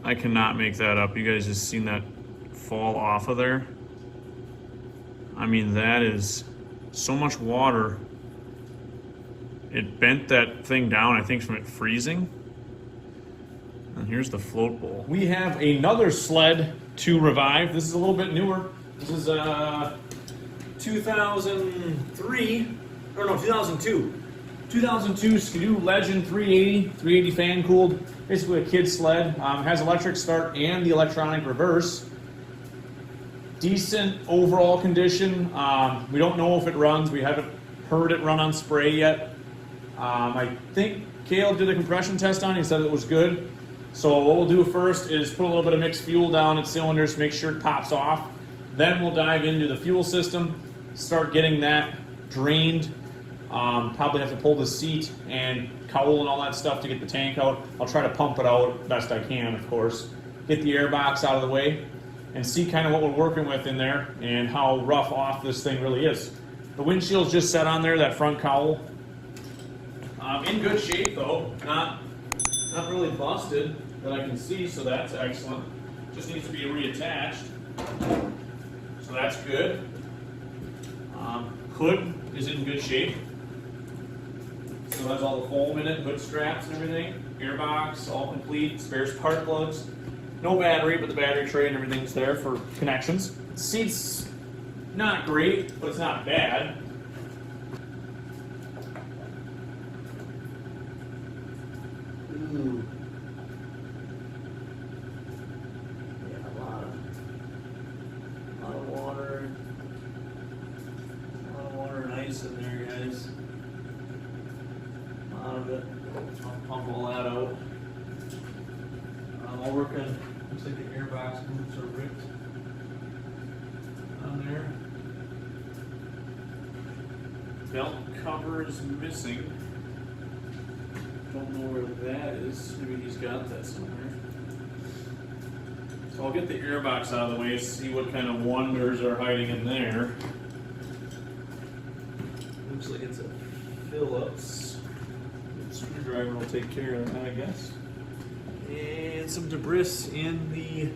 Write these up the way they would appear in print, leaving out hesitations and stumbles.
I cannot make that up. You guys just seen that fall off of there? I mean, that is so much water. It bent that thing down, I think, from it freezing. And here's the float bowl. We have another sled to revive. This is a little bit newer. This is 2002. 2002 Skidoo Legend 380 fan cooled. Basically a kid's sled. Has electric start and the electronic reverse. Decent overall condition. We don't know if it runs. We haven't heard it run on spray yet. I think Caleb did a compression test on it. He said it was good. So what we'll do first is put a little bit of mixed fuel down its cylinders to make sure it pops off. Then we'll dive into the fuel system, start getting that drained. Probably have to pull the seat and cowl and all that stuff to get the tank out. I'll try to pump it out best I can, of course. Get the air box out of the way and see kind of what we're working with in there and how rough off this thing really is. The windshield's just set on there, that front cowl. In good shape though, not really busted that I can see, so that's excellent. Just needs to be reattached, so that's good. Hood is in good shape. Still has all the foam in it, hood straps and everything. Gearbox, all complete, spare spark plugs. No battery, but the battery tray and everything's there for connections. Seat's not great, but it's not bad. Ooh. Yeah, a lot of water. A lot of water and ice in there, guys. A lot of it. I'll pump all that out. I'll work on, looks like the airbox boots are ripped on there. Belt cover is missing. Don't know where that is. Maybe he's got that somewhere. So I'll get the airbox out of the way, see what kind of wonders are hiding in there. Looks like it's a Phillips. The screwdriver will take care of that, I guess. And some debris in the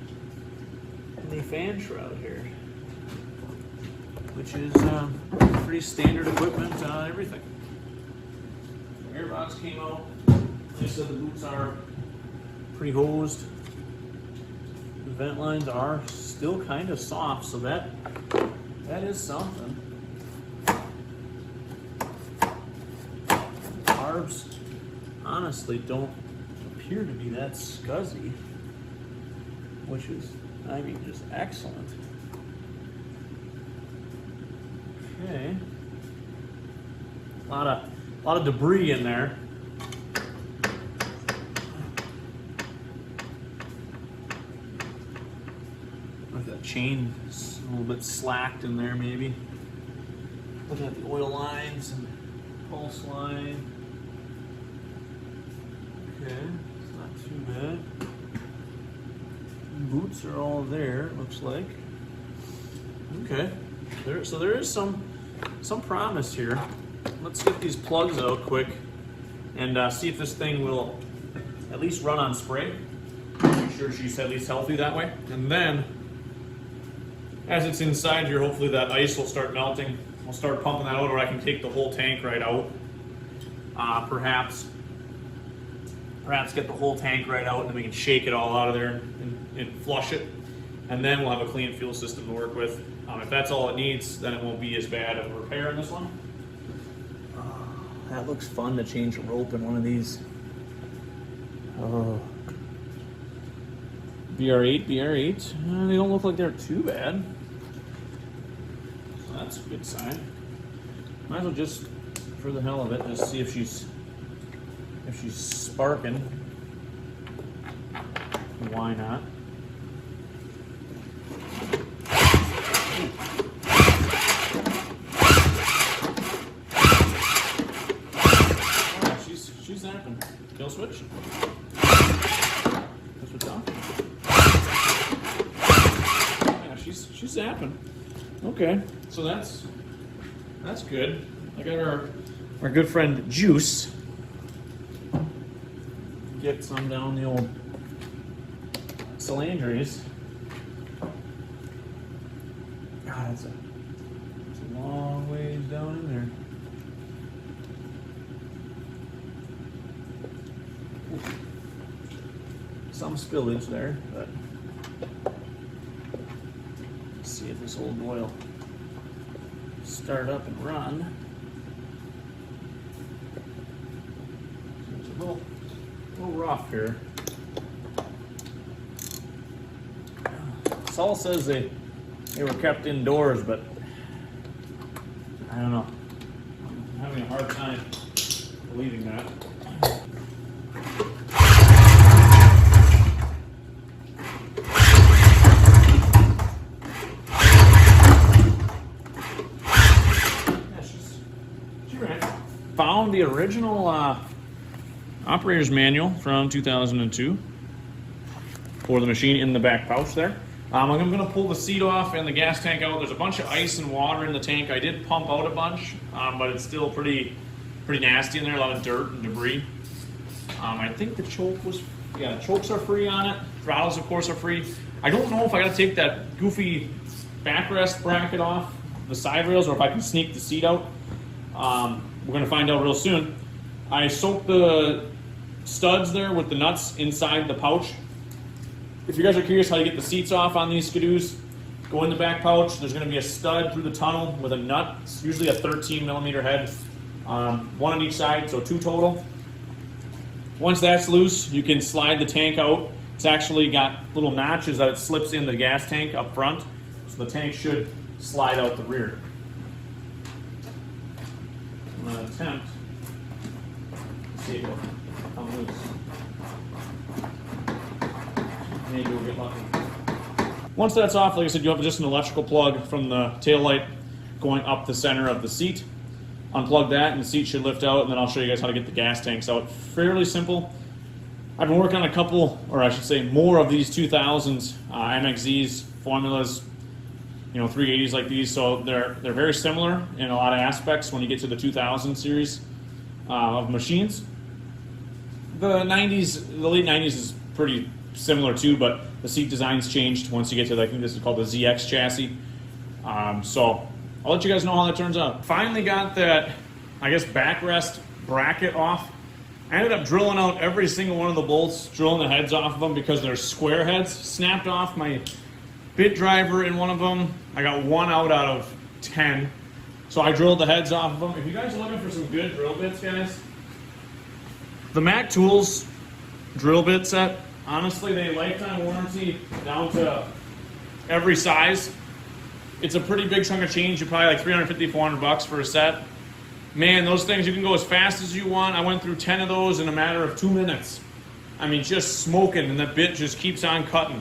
fan shroud here, which is pretty standard equipment on everything. The airbox came out. Like I said, the boots are pre-hosed. The vent lines are still kind of soft, so that is something. Carbs honestly don't appear to be that scuzzy, which is, I mean, just excellent. Okay, a lot of debris in there. Like that chain is a little bit slacked in there, maybe. Looking at the oil lines and pulse line. Okay, it's not too bad. Boots are all there, it looks like. Okay, so there is some promise here. Let's get these plugs out quick and see if this thing will at least run on spray. Make sure she's at least healthy that way. And then, as it's inside here, hopefully that ice will start melting. We'll start pumping that out, or I can take the whole tank right out. Perhaps get the whole tank right out, and then we can shake it all out of there and flush it. And then we'll have a clean fuel system to work with. If that's all it needs, then it won't be as bad of a repair in this one. That looks fun to change a rope in one of these. Oh. BR8. They don't look like they're too bad. So that's a good sign. Might as well just, for the hell of it, just see if she's sparking. Why not? She's zapping. Kill switch. That's what's on. Yeah, she's zapping. Okay, so that's good. I got our good friend Juice. Get some down the old cylinders. God, it's a long ways down in there. Some spillage there, but let's see if this old boy will start up and run. It's a little rough here. Saul says they were kept indoors, but I don't know. I'm having a hard time believing that. Found the original operator's manual from 2002 for the machine in the back pouch there. I'm going to pull the seat off and the gas tank out. There's a bunch of ice and water in the tank. I did pump out a bunch, but it's still pretty nasty in there. A lot of dirt and debris. I think the choke was, the chokes are free on it. Throttles, of course, are free. I don't know if I got to take that goofy backrest bracket off the side rails or if I can sneak the seat out. We're going to find out real soon. I soaked the studs there with the nuts inside the pouch. If you guys are curious how you get the seats off on these skidoos, go in the back pouch. There's going to be a stud through the tunnel with a nut. It's usually a 13mm head, one on each side, so 2 total. Once that's loose, you can slide the tank out. It's actually got little notches that it slips in the gas tank up front, so the tank should slide out the rear. I'm going to attempt to see it will come loose. Maybe we'll get lucky. Once that's off, like I said, you have just an electrical plug from the tail light going up the center of the seat. Unplug that and the seat should lift out, and then I'll show you guys how to get the gas tanks out. Fairly simple. I've been working on a couple, or I should say more of these 2000s, MXZs, formulas, 380s like these, so they're very similar in a lot of aspects when you get to the 2000 series of machines. The late 90s is pretty similar too, but the seat design's changed once you get to, I think this is called the ZX chassis. So I'll let you guys know how that turns out. Finally got that, I guess, backrest bracket off. I ended up drilling out every single one of the bolts, drilling the heads off of them because they're square heads. Snapped off my bit driver in one of them. I got 1 out of 10. So I drilled the heads off of them. If you guys are looking for some good drill bits, guys, the Mac Tools drill bit set, honestly, they lifetime warranty down to every size. It's a pretty big chunk of change. You're probably like $350, $400 for a set. Man, those things, you can go as fast as you want. I went through 10 of those in a matter of 2 minutes. I mean, just smoking, and the bit just keeps on cutting.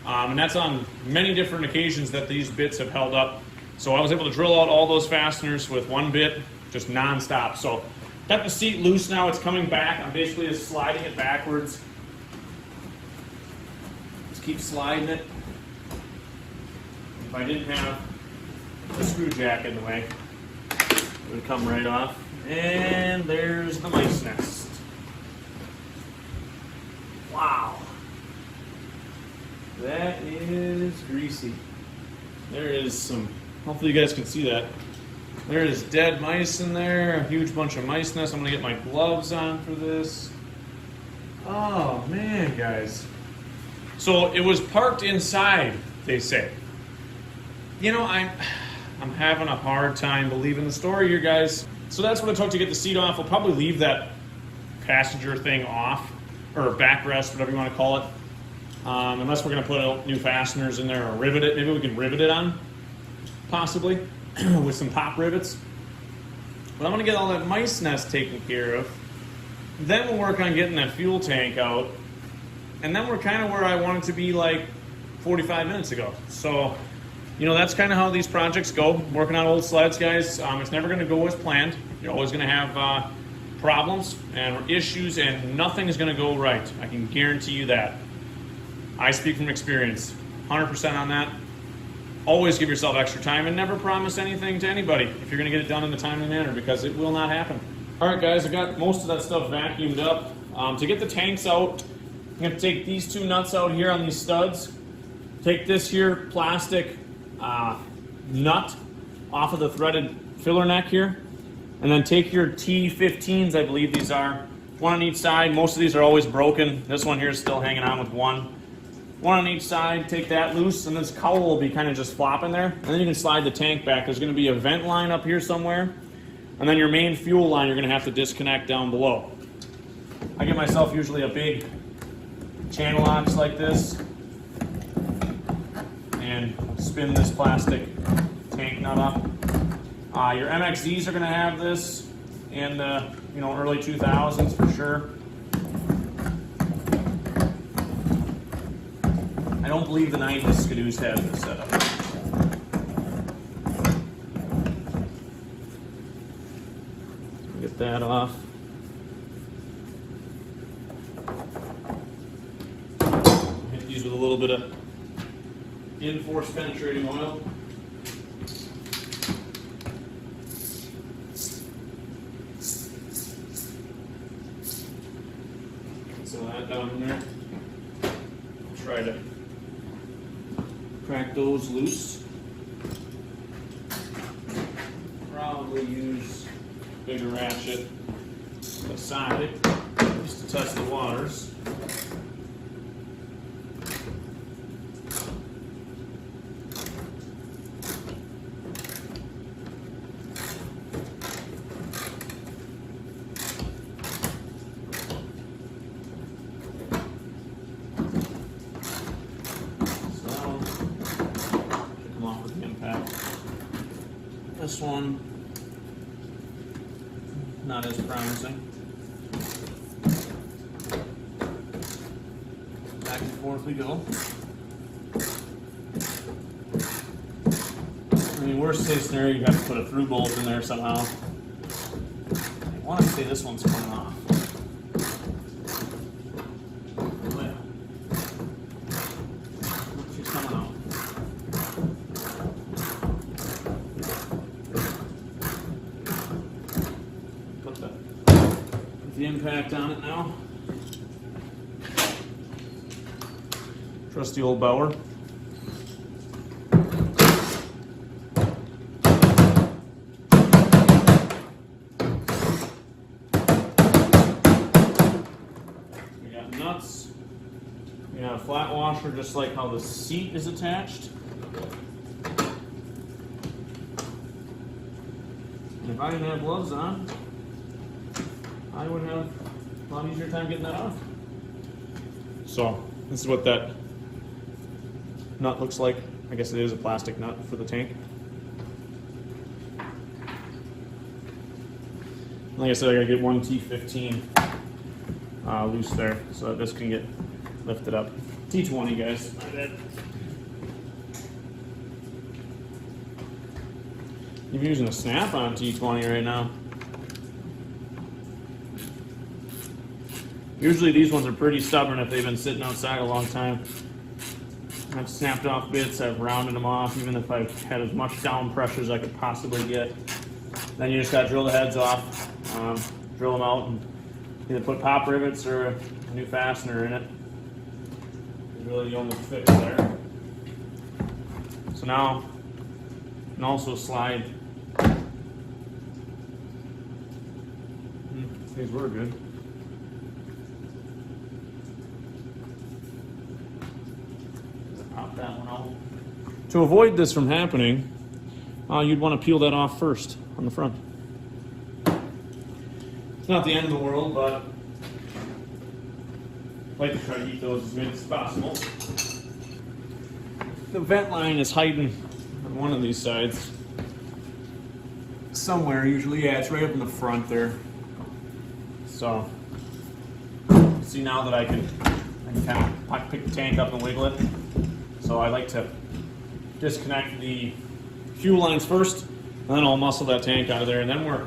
And that's on many different occasions that these bits have held up. So I was able to drill out all those fasteners with 1 bit, just non-stop. So got the seat loose now, it's coming back. I'm basically just sliding it backwards. Just keep sliding it. If I didn't have the screw jack in the way, it would come right off. And there's the mice nest. Wow. That is greasy. There is some, hopefully you guys can see that. There is dead mice in there, a huge bunch of mice nests. I'm gonna get my gloves on for this. Oh man, guys. So it was parked inside, they say. I'm having a hard time believing the story here, guys. So that's what it took to get the seat off. We'll probably leave that passenger thing off, or backrest, whatever you want to call it. Unless we're going to put new fasteners in there or rivet it. Maybe we can rivet it on, possibly, with some pop rivets. But I'm going to get all that mice nest taken care of. Then we'll work on getting that fuel tank out. And then we're kind of where I wanted to be like 45 minutes ago. So, that's kind of how these projects go. Working on old sleds, guys. It's never going to go as planned. You're always going to have problems and issues, and nothing is going to go right. I can guarantee you that. I speak from experience, 100% on that. Always give yourself extra time and never promise anything to anybody if you're going to get it done in a timely manner, because it will not happen. All right, guys, I got most of that stuff vacuumed up. To get the tanks out, I'm going to take these two nuts out here on these studs. Take this here plastic nut off of the threaded filler neck here. And then take your T15s, I believe these are. One on each side. Most of these are always broken. This one here is still hanging on with one. One on each side. Take that loose, and this cowl will be kind of just flopping there. And then you can slide the tank back. There's going to be a vent line up here somewhere. And then your main fuel line you're going to have to disconnect down below. I give myself usually a big channel ox like this and spin this plastic tank nut up. Your MXZs are going to have this in the early 2000s for sure. I don't believe the 90s skidoos had this setup. Get that off. Hit these with a little bit of in-force penetrating oil. So that down in there. Try to crack those loose. Probably use a bigger ratchet beside it just to test the waters. This one, not as promising. Back and forth we go. I mean, worst case scenario, you have to put a through bolt in there somehow. I want to say this one's coming off. Oh yeah. She's coming out. The impact on it now. Trusty old Bauer. We got nuts. We got a flat washer just like how the seat is attached. And if I didn't have gloves on, I would have a lot easier time getting that off. So this is what that nut looks like. I guess it is a plastic nut for the tank. Like I said, I gotta get one T15 loose there so that this can get lifted up. T20, guys. My bad. You're using a snap-on T20 right now. Usually these ones are pretty stubborn if they've been sitting outside a long time. I've snapped off bits, I've rounded them off, even if I've had as much down pressure as I could possibly get. Then you just gotta drill the heads off, drill them out, and either put pop rivets or a new fastener in it. It's really the only fix there. So now, you can also slide. These were good. Pop that one out. To avoid this from happening, you'd want to peel that off first on the front. It's not the end of the world, but I'd like to try to keep those as mid as possible. The vent line is hiding on one of these sides. Somewhere, usually, yeah, it's right up in the front there. So, see now that I can kind of pick the tank up and wiggle it. So I like to disconnect the fuel lines first, and then I'll muscle that tank out of there, and then we're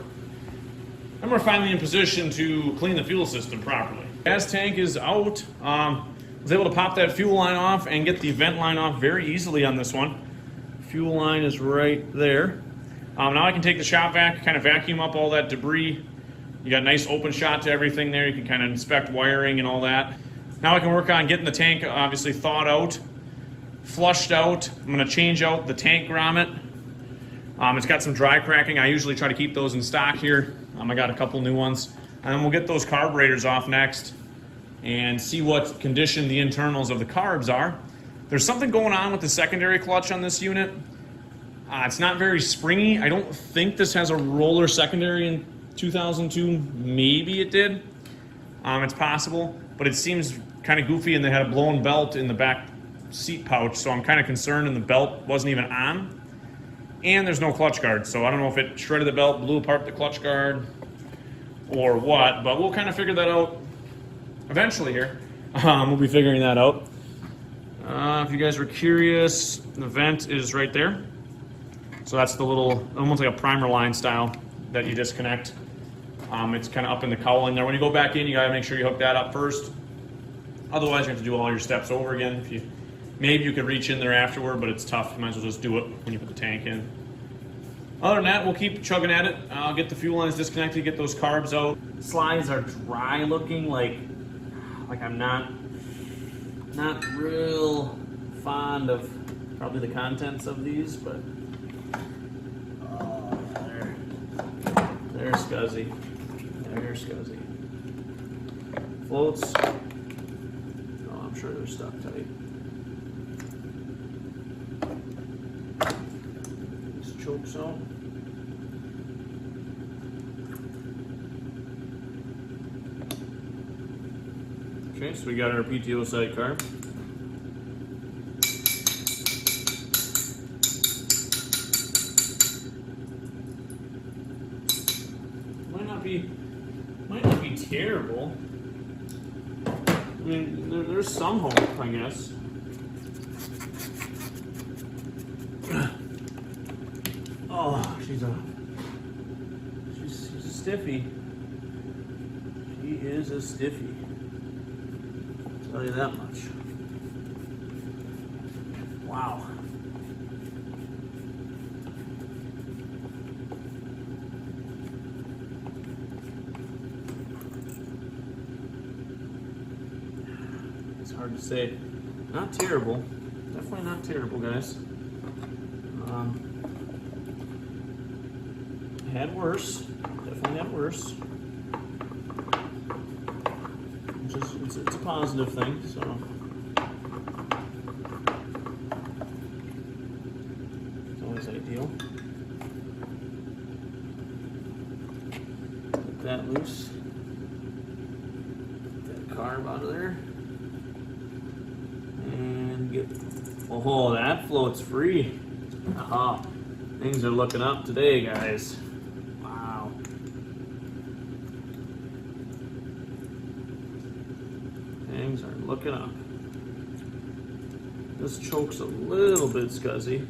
finally in position to clean the fuel system properly. Gas tank is out. Was able to pop that fuel line off and get the vent line off very easily on this one. Fuel line is right there. Now I can take the shop vac, kind of vacuum up all that debris. You got a nice open shot to everything there. You can kind of inspect wiring and all that. And Now I can work on getting the tank obviously thawed out, flushed out. I'm gonna change out the tank grommet. It's got some dry cracking. I usually try to keep those in stock here. I got a couple new ones. And then we'll get those carburetors off next and see what condition the internals of the carbs are. There's something going on with the secondary clutch on this unit. It's not very springy. I don't think this has a roller secondary in 2002. Maybe it did. It's possible, but it seems kind of goofy, and they had a blown belt in the back seat pouch, so I'm kind of concerned, and the belt wasn't even on. And there's no clutch guard, so I don't know if it shredded the belt, blew apart the clutch guard, or what, but we'll kind of figure that out eventually here. We'll be figuring that out. If you guys were curious, the vent is right there. So that's the little, almost like a primer line style that you disconnect. It's kind of up in the cowling there. When you go back in, you gotta make sure you hook that up first. Otherwise, you have to do all your steps over again. Maybe you could reach in there afterward, but it's tough. You might as well just do it when you put the tank in. Other than that, we'll keep chugging at it. I'll get the fuel lines disconnected, get those carbs out. Slides are dry looking, like I'm not real fond of probably the contents of these, but they're scuzzy. They're scuzzy. Floats. Oh, I'm sure they're stuck tight. These chokes out. Okay, so we got our PTO sidecar. Might not be terrible. I mean, there's some hope, I guess. Oh, she's a stiffy. She is a stiffy. I'll tell you that much. Wow. Hard to say. Not terrible. Definitely not terrible, guys. Had worse. Definitely had worse. It's a positive thing, so. It's always ideal. Get that loose. Get that carb out of there. Oh, that floats free. Aha. Things are looking up today, guys. Wow. Things are looking up. This choke's a little bit scuzzy.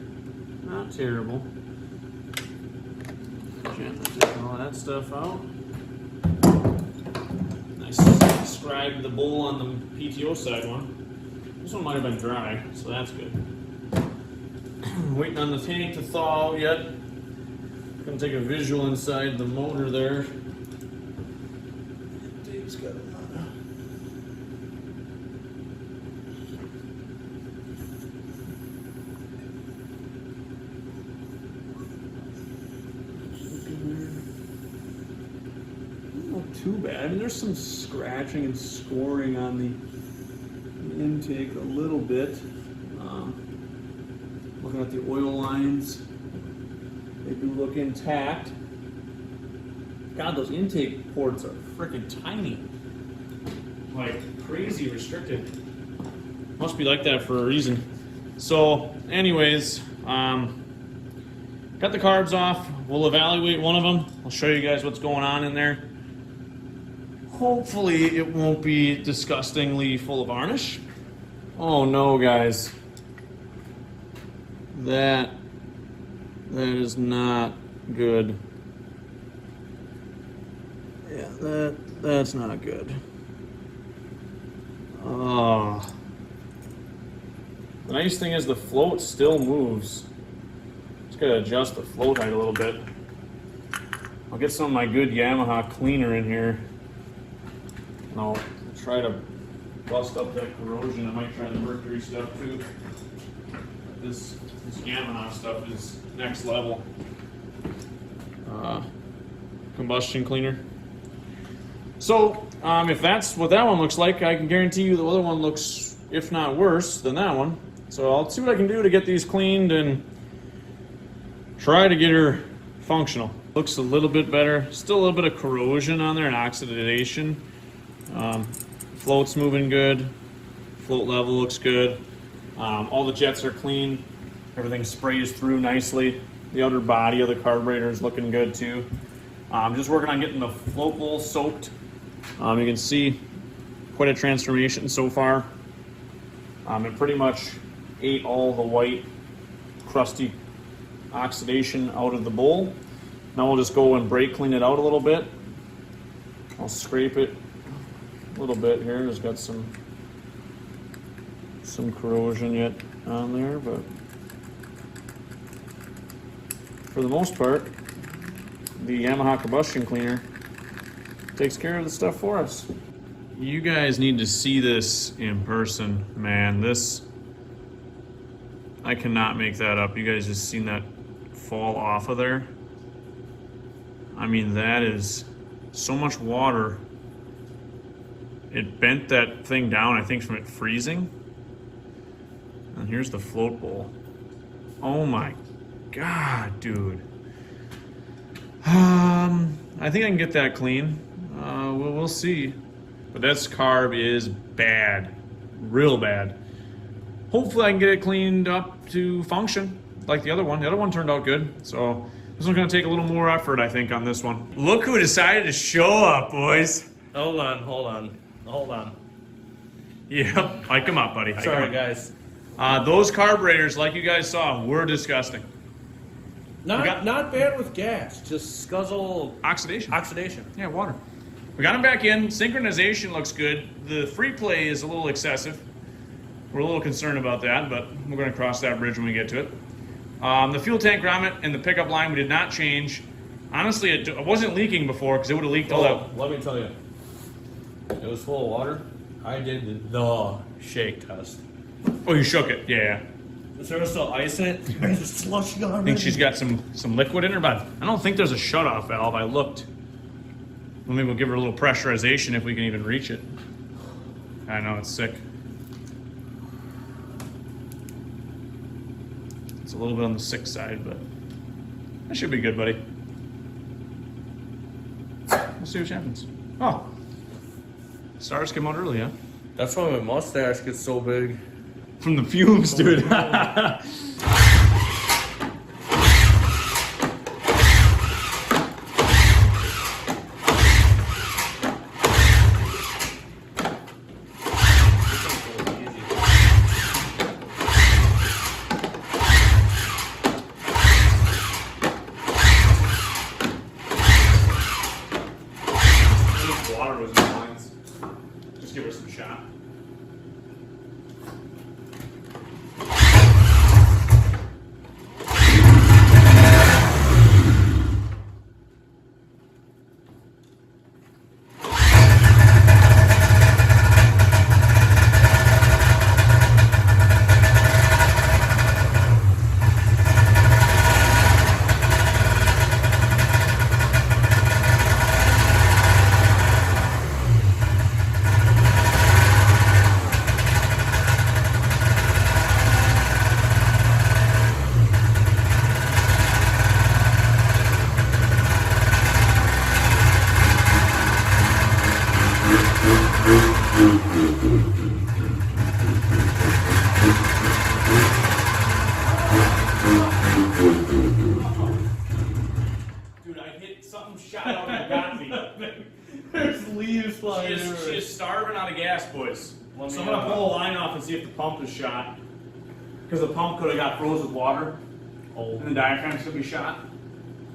Not terrible. Gently take all that stuff out. I described the bowl on the PTO side one. This one might have been dry, so that's good. Waiting on the tank to thaw out yet. Gonna take a visual inside the motor there. Dave's got a lot. Not too bad. I mean, there's some scratching and scoring on the intake a little bit. Looking at the oil lines, they do look intact. God, those intake ports are freaking tiny. Like crazy restricted. Must be like that for a reason. So anyways, got the carbs off. We'll evaluate one of them. I'll show you guys what's going on in there. Hopefully it won't be disgustingly full of varnish. Oh no, guys. That is not good. Yeah, that's not good. Oh. The nice thing is the float still moves. Just gotta adjust the float height a little bit. I'll get some of my good Yamaha cleaner in here. And I'll try to bust up that corrosion. I might try the mercury stuff too. This Yamaha stuff is next level. Combustion cleaner. So, if that's what that one looks like, I can guarantee you the other one looks, if not worse, than that one. So I'll see what I can do to get these cleaned and try to get her functional. Looks a little bit better. Still a little bit of corrosion on there and oxidation. Float's moving good. Float level looks good. All the jets are clean. Everything sprays through nicely. The outer body of the carburetor is looking good too. I'm just working on getting the float bowl soaked. You can see quite a transformation so far. It pretty much ate all the white, crusty oxidation out of the bowl. Now we'll just go and brake clean it out a little bit. I'll scrape it a little bit here. It's got some corrosion yet on there, but for the most part, the Yamaha combustion cleaner takes care of the stuff for us. You guys need to see this in person, man. This, I cannot make that up. You guys just seen that fall off of there? I mean, that is so much water. It bent that thing down, I think, from it freezing. And here's the float bowl. Oh my God, dude. I think I can get that clean. We'll see. But this carb is bad, real bad. Hopefully I can get it cleaned up to function like the other one. The other one turned out good. So this one's gonna take a little more effort, I think, on this one. Look who decided to show up, boys. Hold on. Yep, hike them up, buddy. Sorry, guys. Those carburetors, like you guys saw, were disgusting. Not bad with gas, just scuzzle oxidation. Yeah, water. We got them back in. Synchronization looks good. The free play is a little excessive. We're a little concerned about that, but we're going to cross that bridge when we get to it. The fuel tank grommet and the pickup line we did not change. Honestly, it wasn't leaking before because it would have leaked all that. Let me tell you, it was full of water. I did the shake test. Oh, you shook it? Yeah. Is there still ice in it? There's slushy already. I think she's got some liquid in her, but I don't think there's a shutoff valve. I looked. Well, maybe we'll give her a little pressurization if we can even reach it. I know, it's sick. It's a little bit on the sick side, but that should be good, buddy. We'll see what happens. Oh, stars came out early, huh? That's why my mustache gets so big. From the fumes, dude. Water was in the lines. Just give her some shot. Dude, I hit something shot out and got me. There's leaves flying. She is starving out of gas, boys. So I'm gonna pull a line off and see if the pump is shot. Because the pump could have got froze with water. Oh. And the diaphragm should be shot.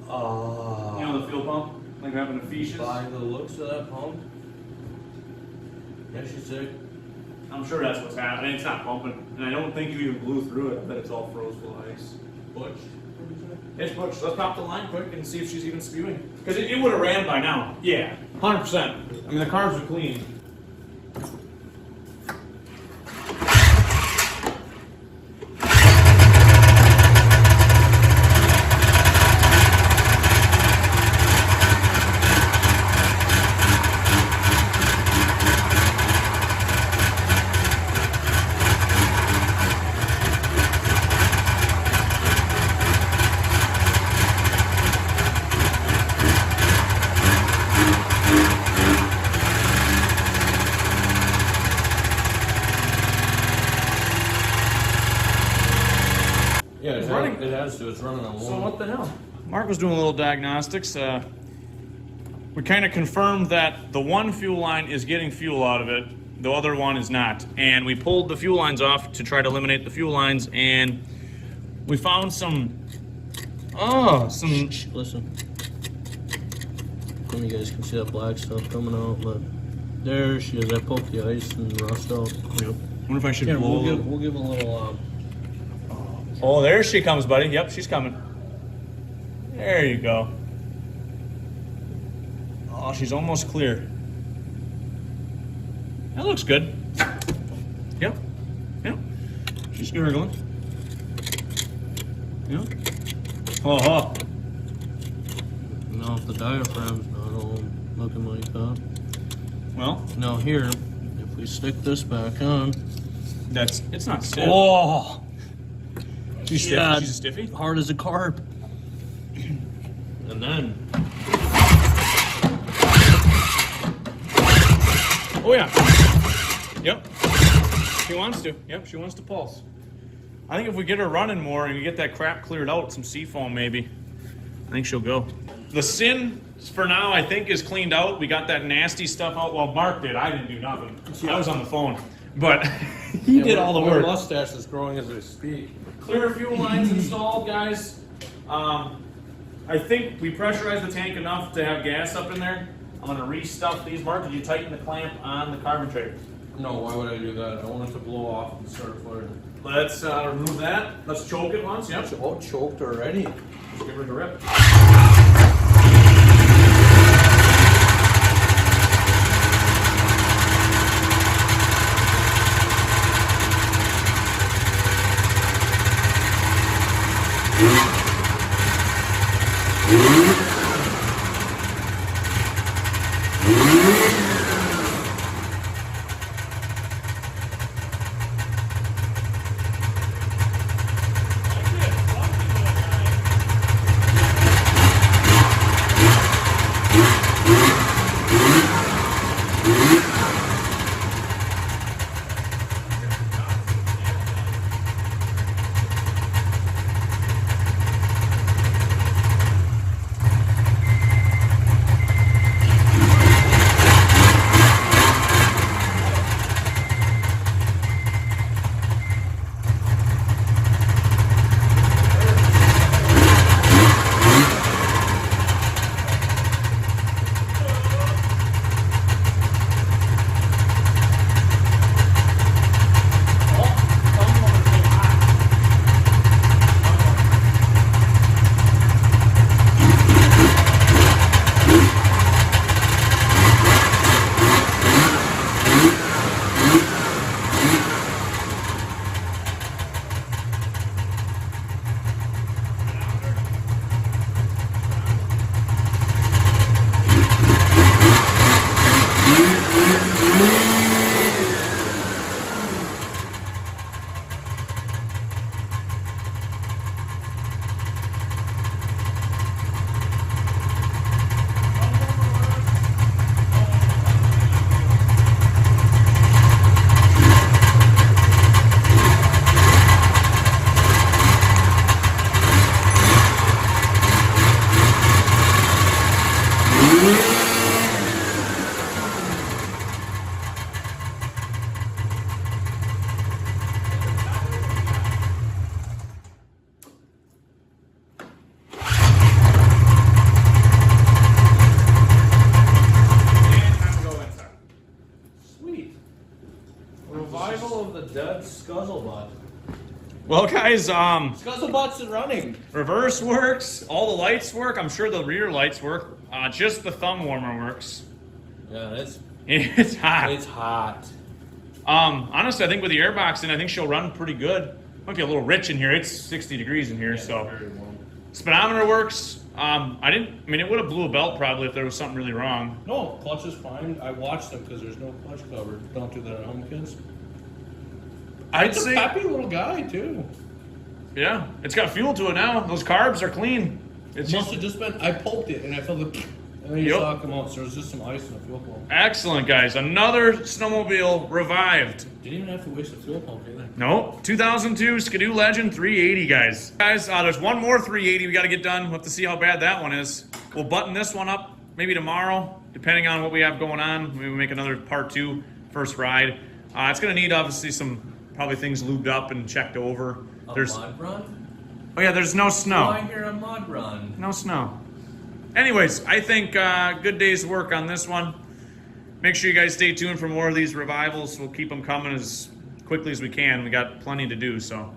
You know the fuel pump? Like having a Fishes? By the looks of that pump. Yeah, she's sick. I'm sure that's what's happening. It's not pumping. And I don't think you even blew through it. I bet it's all froze full of ice. Butch? It's butch. Let's pop the line quick and see if she's even spewing. Because it would have ran by now. Yeah, 100%. I mean, the carbs are clean. Yeah, It's running. It has to. It's running on one. So what the hell? Mark was doing a little diagnostics. We kind of confirmed that the one fuel line is getting fuel out of it, the other one is not. And we pulled the fuel lines off to try to eliminate the fuel lines, and we found some. Shh, listen. You guys can see that black stuff coming out, but there she is. I poked the ice and rust out. Yep. Wonder if I should blow. We'll give a little. Oh, there she comes, buddy. Yep, she's coming. There you go. Oh, she's almost clear. That looks good. Yep. Yep. She's gurgling. Yep. Oh. Now if the diaphragm's not all looking like that. Well, now here, if we stick this back on, it's not stiff. oh, She's stiff. yeah, She's a stiffy. hard as a carb. And then, oh yeah. Yep. She wants to. Yep, she wants to pulse. I think if we get her running more and we get that crap cleared out, some seafoam maybe, I think she'll go. The sin for now, I think, is cleaned out. We got that nasty stuff out. Well, Mark did. I didn't do nothing. I was on the phone. But he did all the work. My mustache is growing as we speak. Clear fuel lines installed, guys. I think we pressurized the tank enough to have gas up in there. I'm going to restuff these. Mark, did you tighten the clamp on the carburetor? No, why would I do that? I want it to blow off and start firing. Let's remove that. Let's choke it once. Yep. Oh, choked already. Just give her a rip. Dead Scuzzlebutt. Well, guys, Scuzzlebutt's running. reverse works. All the lights work. I'm sure the rear lights work. Just the thumb warmer works. Yeah, It's hot. it's hot. Honestly, I think with the airbox in, I think she'll run pretty good. Might be a little rich in here. It's 60 degrees in here, so. Very warm. Speedometer works. It would have blew a belt probably if there was something really wrong. No, clutch is fine. I watched them because there's no clutch cover. Don't do that at home, kids. I'd It's a say, happy little guy too. yeah, it's got fuel to it now. Those carbs are clean. It's It must just, have just been. I poked it and I felt it, and And then you Yep. saw it come out, so there's just some ice in the fuel pump. Excellent, guys. Another snowmobile revived. Didn't even have to waste the fuel pump either. No, 2002 Skidoo Legend 380, guys. Guys, there's one more 380 we got to get done. We'll have to see how bad that one is. We'll button this one up maybe tomorrow, depending on what we have going on. Maybe we make another part 2, first ride. It's going to need, obviously, some probably things lubed up and checked over. A There's, mud run? oh yeah, there's no snow. Why hear a mud run? No snow. Anyways, I think good day's work on this one. Make sure you guys stay tuned for more of these revivals. We'll keep them coming as quickly as we can. We got plenty to do, so.